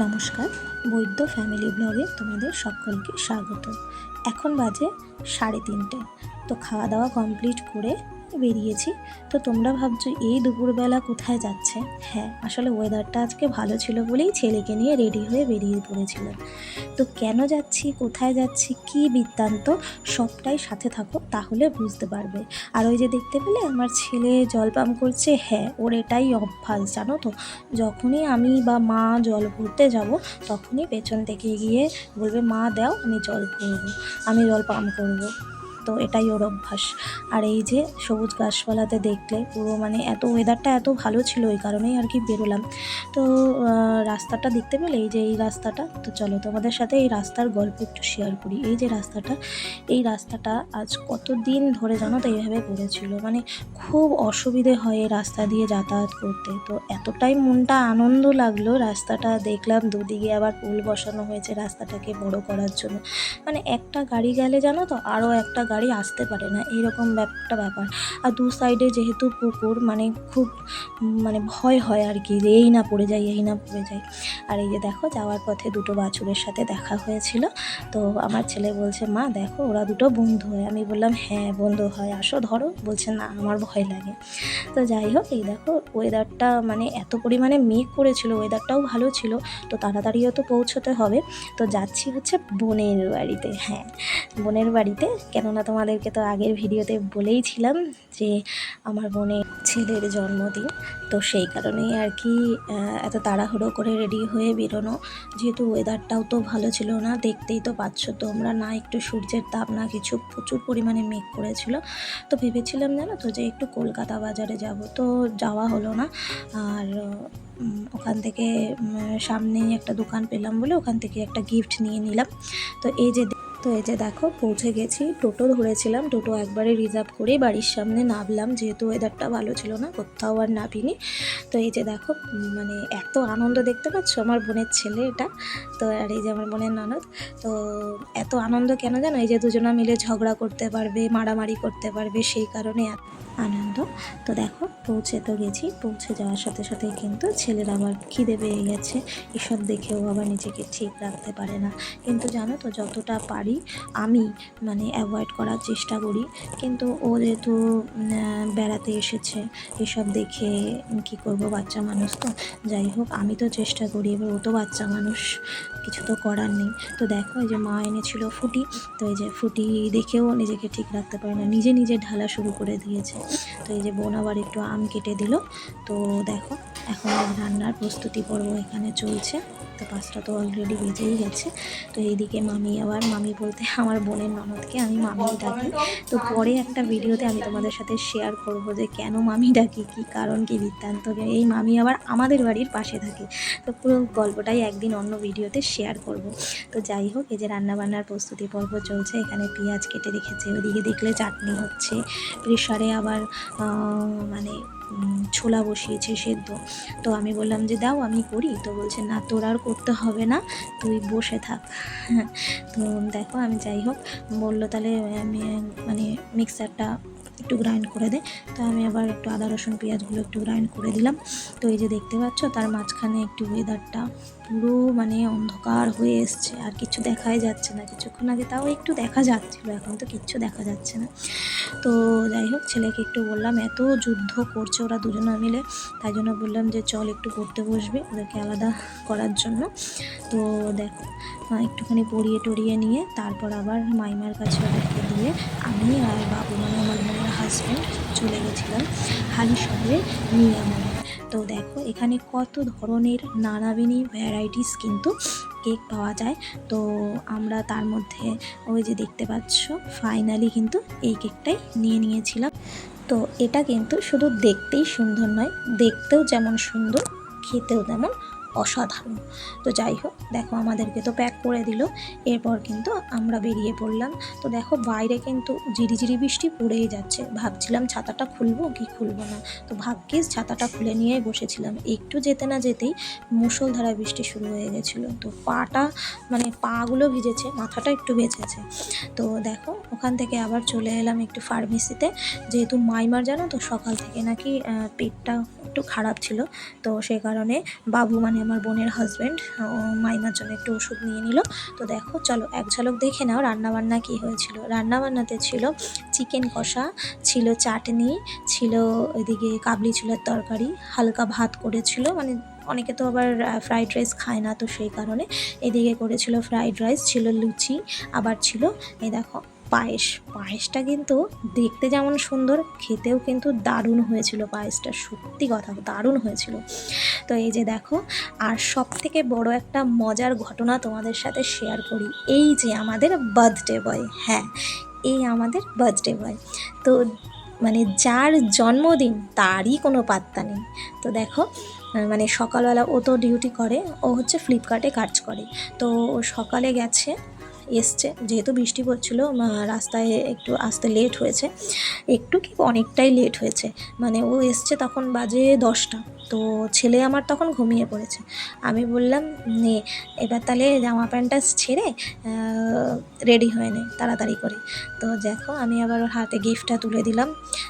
নমস্কার, বৈদ্য ফ্যামিলি ব্লগে তোমাদের সকলকে স্বাগত। এখন বাজে 3:30। তো খাওয়া দাওয়া কমপ্লিট করে বেরিয়েছি। তো তোমরা ভাবছো এই দুপুরবেলা কোথায় যাচ্ছে? হ্যাঁ, আসলে ওয়েদারটা আজকে ভালো ছিল বলেই ছেলেকে নিয়ে রেডি হয়ে বেরিয়ে পড়েছিলাম। তো কেন যাচ্ছি, কোথায় যাচ্ছি, কী বৃত্তান্ত, সবটাই সাথে থাকো, তাহলে বুঝতে পারবে। আর ওই যে দেখতে পেলে আমার ছেলে জল পান করছে। হ্যাঁ, ওর এটাই অভ্যাস, জানো তো। যখনই আমি বা মা জল ভরতে যাব, তখনই পেছন থেকে গিয়ে বলবে, মা দাও, আমি জল ভরবো, আমি জল পান করবো। তো এটাই ওর অভ্যাস। আর এই যে সবুজ গাছপালাতে দেখলে পুরো এত ওয়েদারটা এত ভালো ছিল, ওই কারণেই আর কি বেরোলাম। তো রাস্তাটা দেখতে পেলে, এই যে এই রাস্তাটা, তো চলো তোমাদের সাথে এই রাস্তার গল্প একটু শেয়ার করি। এই রাস্তাটা আজ কতদিন ধরে জানো তো এইভাবে পড়েছিল, খুব অসুবিধে হয় এই রাস্তা দিয়ে যাতায়াত করতে। তো এতটাই মনটা আনন্দ লাগলো, রাস্তাটা দেখলাম দুদিকে আবার পুল বসানো হয়েছে রাস্তাটাকে বড় করার জন্য। একটা গাড়ি গেলে জানো তো আরও একটা গাড়ি আসতে পারে না, এইরকম একটা ব্যাপার। আর দু সাইডে যেহেতু পুকুর, খুব ভয় হয় আর কি, এই না পড়ে যাই। আর এই যে দেখো, যাওয়ার পথে দুটো বাছুরের সাথে দেখা হয়েছিল। তো আমার ছেলে বলছে, মা দেখো ওরা দুটো বন্ধু হয়। আমি বললাম, হ্যাঁ বন্ধু হয়, আসো ধরো। বলছে, না আমার ভয় লাগে। তো যাই হোক, এই দেখো ওয়েদারটা এত পরিমাণে মেঘ করেছিল, ওয়েদারটাও ভালো ছিল। তো তাড়াতাড়িও তো পৌঁছতে হবে। তো যাচ্ছি হচ্ছে বোনের বাড়িতে। হ্যাঁ, বোনের বাড়িতে, কেননা তোমাদেরকে তো আগের ভিডিওতে বলেইছিলাম যে আমার বোনের ছেলের জন্মদিন। তো সেই কারণেই আর কি এত তাড়াহুড়ো করে রেডি হয়ে বেরোনো। যেহেতু ওয়েদারটাও তো ভালো ছিল না, দেখতেই তো পাচ্ছ তোমরা, না একটু সূর্যের তাপ না কিছু, প্রচুর পরিমাণে মেঘ করেছিল। তো ভেবেছিলাম জানো তো যে একটু কলকাতা বাজারে যাব, তো যাওয়া হলো না। আর ওখান থেকে সামনেই একটা দোকান পেলাম বলে ওখান থেকে একটা গিফট নিয়ে নিলাম। তো এই যে দেখো পৌঁছে গেছি। টোটো ধরেছিলাম, টোটো একবারে রিজার্ভ করেই বাড়ির সামনে নামলাম, যেহেতু ওয়েদারটা ভালো ছিল না, কোথাও আর নামিনি। তো এই যে দেখো, এত আনন্দ, দেখতে পাচ্ছ আমার বোনের ছেলে এটা। তো আর এই যে আমার বোনের ননদ। তো এত আনন্দ কেন জানো, এই যে দুজনা মিলে ঝগড়া করতে পারবে, মারামারি করতে পারবে, সেই কারণে আনন্দ। তো দেখো পৌঁছে তো গেছি, পৌঁছে যাওয়ার সাথে সাথে কিন্তু ছেলের আবার খিদে পেয়ে গেছে। এসব দেখেও আবার নিজেকে ঠিক রাখতে পারে না। কিন্তু জানো তো, যতটা পারি আমি অ্যাভয়েড করার চেষ্টা করি। কিন্তু ও যেহেতু বেড়াতে এসেছে, এসব দেখে কি করব, বাচ্চা মানুষ তো। যাই হোক, আমি তো চেষ্টা করি, এবার ও তো বাচ্চা মানুষ, কিছু তো করার নেই। তো দেখো, এই যে মা এনেছিল ফুটি। তো এই যে ফুটি দেখেও নিজেকে ঠিক রাখতে পারে না, নিজে নিজে ঢালা শুরু করে দিয়েছে। তো এই যে বোন আবার একটু আম কেটে দিল। তো দেখো, এখন রান্নার প্রস্তুতি পর্ব এখানে চলছে। তো 5টা তো অলরেডি বেজেই গেছে। তো এইদিকে মামি বলতে আমার বোনের ননদকে আমি মামি ডাকি। তো পরে একটা ভিডিওতে আমি তোমাদের সাথে শেয়ার করব যে কেন মামি ডাকি, কী কারণ, কী বৃত্তান্ত। এই মামি আবার আমাদের বাড়ির পাশে থাকে। তো পুরো গল্পটাই একদিন অন্য ভিডিওতে শেয়ার করব। তো যাই হোক, এই যে রান্নাবান্নার প্রস্তুতি পর্ব চলছে। এখানে পেঁয়াজ কেটে রেখেছে, ওইদিকে দেখলে চাটনি হচ্ছে। প্রেশারে আবার ছোলা বসিয়েছে সেদ্ধ। তো আমি বললাম যে দাও আমি করি। তো বলছে, না তোর আর করতে হবে না, তুই বসে থাক। তো দেখো, আমি যাই হোক বললো, তাহলে মিক্সারটা একটু গ্রাইন্ড করে দে। তো আমি আবার একটু আদা রসুন পেঁয়াজগুলো একটু গ্রাইন্ড করে দিলাম। তো এই যে দেখতে পাচ্ছ, তার মাঝখানে একটু ওয়েদারটা পুরো অন্ধকার হয়ে এসছে, আর কিছু দেখাই যাচ্ছে না। কিছুক্ষণ আগে তাও একটু দেখা যাচ্ছিলো, এখন তো কিচ্ছু দেখা যাচ্ছে না। তো যাই হোক, ছেলেকে একটু বললাম, এত যুদ্ধ করছে ওরা দুজনে মিলে, তাই জন্য বললাম যে চল একটু পড়তে বসবে, ওদেরকে আলাদা করার জন্য। তো দেখো, একটুখানি পড়িয়ে টড়িয়ে নিয়ে তারপর আবার মাইমার কাছে ওদেরকে দিয়ে আমি আর বাবু আমার বোনের হাজব্যান্ড চলে গেছিলাম হালিশহরে নিয়ামনে। তো দেখো, এখানে কত ধরনের নানাবিনী ভ্যারাইটিস কিন্তু কেক পাওয়া যায়। তো আমরা তার মধ্যে ওই যে দেখতে পাচ্ছ, ফাইনালি কিন্তু এই কেকটাই নিয়ে নিয়েছিলাম। তো এটা কিন্তু শুধু দেখতেই সুন্দর নয়, দেখতেও যেমন সুন্দর, খেতেও তেমন অসাধারণ। তো যাই হোক, দেখো আমাদেরকে তো প্যাক করে দিল। এরপর কিন্তু আমরা বেরিয়ে পড়লাম। তো দেখো, বাইরে কিন্তু ঝিরিঝিরি বৃষ্টি পড়েই যাচ্ছে। ভাবছিলাম ছাতাটা খুলবো কি খুলবো না। তো ভাগ্যিস ছাতাটা খুলে নিয়েই বসেছিলাম। একটু যেতে না যেতেই মুষলধারা বৃষ্টি শুরু হয়ে গেছিলো। তো পাগুলো ভিজেছে, মাথাটা একটু ভেজেছে। তো দেখো, ওখান থেকে আবার চলে এলাম একটু ফার্মেসিতে। যেহেতু মাইমার জানো তো সকাল থেকে নাকি পেটটা একটু খারাপ ছিল, তো সেই কারণে বাবু মানে আমার বোনের হাজব্যান্ড মাইমার জন্য একটু ওষুধ নিয়ে নিল। তো দেখো চলো এক ঝলক দেখে নাও রান্নাবান্না কী হয়েছিল। রান্নাবান্নাতে ছিল চিকেন কষা, ছিল চাটনি, ছিল এদিকে কাবলি ছোলার তরকারি, হালকা ভাত করেছিল, মানে অনেকে তো আবার ফ্রাইড রাইস খায় না, তো সেই কারণে এদিকে করেছিল ফ্রাইড রাইস, ছিল লুচি, আবার ছিল এই দেখো পায়েসটা কিন্তু দেখতে যেমন সুন্দর, খেতেও কিন্তু দারুণ হয়েছিল। পায়েসটা সত্যি কথা দারুণ হয়েছিল। তো এই যে দেখো, আর সব থেকে বড় একটা মজার ঘটনা তোমাদের সাথে শেয়ার করি। এই যে আমাদের বার্থডে বয়, হ্যাঁ এই আমাদের বার্থডে বয়, তো মানে যার জন্মদিন তারই কোনো পাত্তা নেই। তো দেখো মানে সকালবেলা ও তো ডিউটি করে, ও হচ্ছে ফ্লিপকার্টে কাজ করে, তো ও সকালে গেছে, এসছে, যেহেতু বৃষ্টি পড়ছিল রাস্তায় একটু আসতে লেট হয়েছে, একটু কি অনেকটাই লেট হয়েছে, মানে ও এসছে তখন বাজে 10টা। তো ছেলে আমার তখন ঘুমিয়ে পড়েছে। আমি বললাম নে এবার তাহলে জামা প্যান্টটা ছেড়ে রেডি হয়ে নে তাড়াতাড়ি করে। তো দেখো আমি আবার ওর হাতে গিফটটা তুলে দিলাম।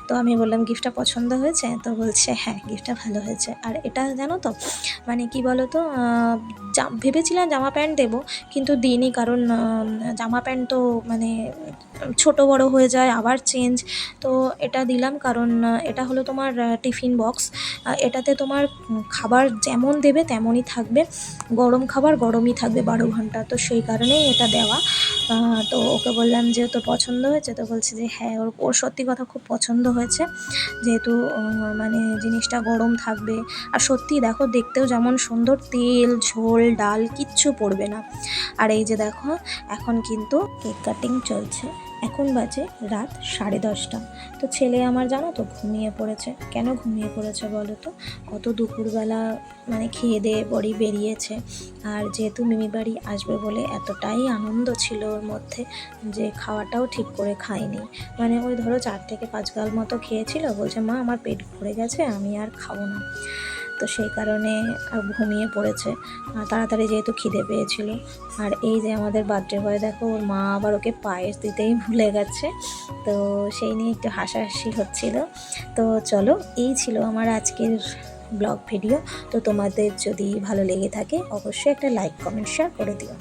তো আমি বললাম গিফটটা পছন্দ হয়েছে? তো বলছে হ্যাঁ গিফটটা ভালো হয়েছে। আর এটা জানো তো মানে কি বলো তো, ভেবেছিলাম জামা প্যান্ট দেবো, কিন্তু দিইনি, কারণ জামা প্যান্ট তো মানে ছোট বড় হয়ে যায়, আবার চেঞ্জ। তো এটা দিলাম, কারণ এটা হলো তোমার টিফিন বক্স, এটাতে তোমার খাবার যেমন দেবে তেমনই থাকবে, গরম খাবার গরমই থাকবে 12 ঘন্টা, তো সেই কারণেই এটা দেওয়া। তো ওকে বললাম যে তোর পছন্দ হয়েছে? তো বলছে যে হ্যাঁ ওর সত্যি কথা খুব পছন্দ হয়েছে, যেহেতু মানে জিনিসটা গরম থাকবে, আর সত্যি দেখো দেখতেও যেমন সুন্দর, তেল ঝোল ডাল কিচ্ছু পড়বে না। আর এই যে দেখো এখন কিন্তু কেক কাটিং চলছে, এখন বাজে রাত 10:30। তো ছেলে আমার জানো তো ঘুমিয়ে পড়েছে। কেন ঘুমিয়ে পড়েছে বলো তো? অত দুপুরবেলা মানে খেয়ে দিয়ে বড়ি বেরিয়েছে, আর যেহেতু মিমি বাড়ি আসবে বলে এতটাই আনন্দ ছিল ওর মধ্যে যে খাওয়াটাও ঠিক করে খায়নি, মানে ওই ধরো 4 থেকে 5 গাল মতো খেয়েছিল, বলছে মা আমার পেট ভরে গেছে আমি আর খাবো না। তো সেই কারণে ঘুমিয়ে পড়েছে, তাড়াতাড়ি যেহেতু খিদে পেয়েছিল। আর এই যে আমাদের বার্থডে বয় দেখো, ওর মা আবার ওকে পায়েস দিতেই ভুলে গেছে, তো সেই নিয়ে একটু হাসাহাসি হচ্ছিল। তো চলো এই ছিল আমার আজকের ব্লগ ভিডিও। তো তোমাদের যদি ভালো লেগে থাকে অবশ্যই একটা লাইক কমেন্ট শেয়ার করে দিও।